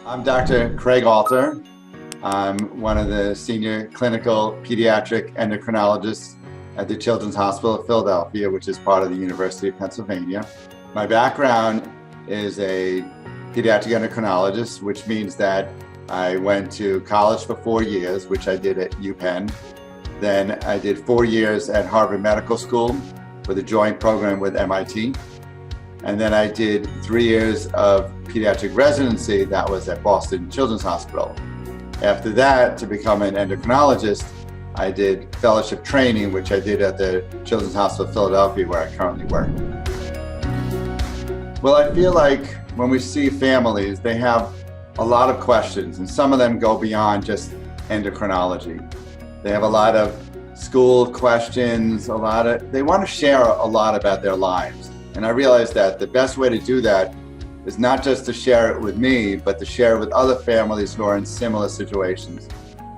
I'm Dr. Craig Alter. I'm one of the senior clinical pediatric endocrinologists at the Children's Hospital of Philadelphia, which is part of the University of Pennsylvania. My background is a pediatric endocrinologist, which means that I went to college for 4 years, which I did at UPenn. Then I did 4 years at Harvard Medical School with a joint program with MIT. And then I did 3 years of pediatric residency that was at Boston Children's Hospital. After that, to become an endocrinologist, I did fellowship training, which I did at the Children's Hospital of Philadelphia, where I currently work. Well, I feel like when we see families, they have a lot of questions, and some of them go beyond just endocrinology. They have a lot of school questions, they want to share a lot about their lives. And I realized that the best way to do that is not just to share it with me, but to share it with other families who are in similar situations.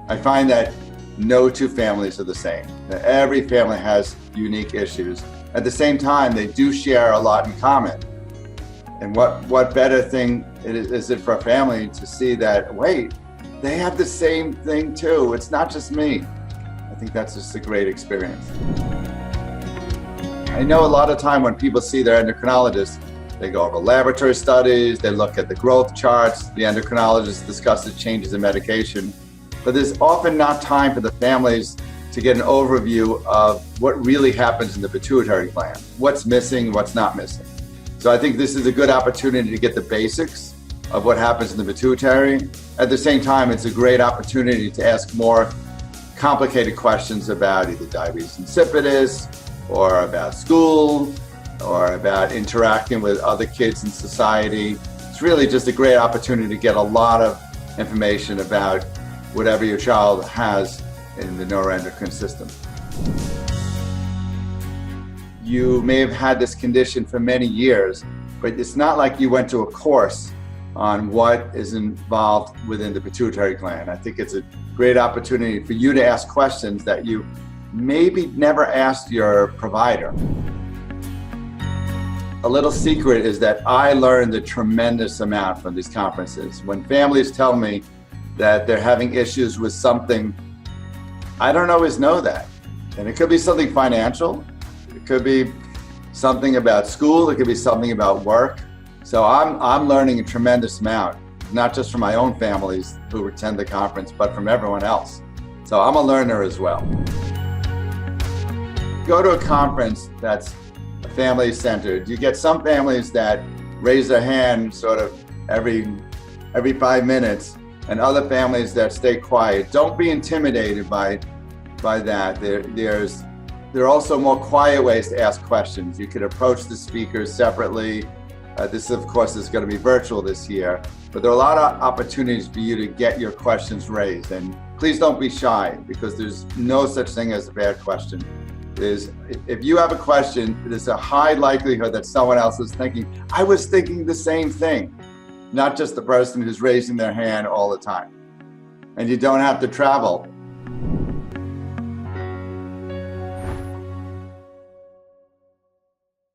I find that no two families are the same. That every family has unique issues. At the same time, they do share a lot in common. And what better thing is it for a family to see that, wait, they have the same thing too. It's not just me. I think that's just a great experience. I know a lot of time when people see their endocrinologist, they go over laboratory studies, they look at the growth charts, the endocrinologist discusses changes in medication, but there's often not time for the families to get an overview of what really happens in the pituitary gland, what's missing, what's not missing. So I think this is a good opportunity to get the basics of what happens in the pituitary. At the same time, it's a great opportunity to ask more complicated questions about either diabetes insipidus, or about school, or about interacting with other kids in society. It's really just a great opportunity to get a lot of information about whatever your child has in the neuroendocrine system. You may have had this condition for many years, but it's not like you went to a course on what is involved within the pituitary gland. I think it's a great opportunity for you to ask questions that you maybe never asked your provider. A little secret is that I learned a tremendous amount from these conferences. When families tell me that they're having issues with something, I don't always know that. And it could be something financial, it could be something about school, it could be something about work. So I'm learning a tremendous amount, not just from my own families who attend the conference, but from everyone else. So I'm a learner as well. Go to a conference that's family-centered. You get some families that raise their hand sort of every 5 minutes, and other families that stay quiet. Don't be intimidated by that. There are also more quiet ways to ask questions. You could approach the speakers separately. This, of course, is going to be virtual this year, but there are a lot of opportunities for you to get your questions raised. And please don't be shy, because there's no such thing as a bad question. If you have a question, there's a high likelihood that someone else is thinking, I was thinking the same thing, not just the person who's raising their hand all the time. And you don't have to travel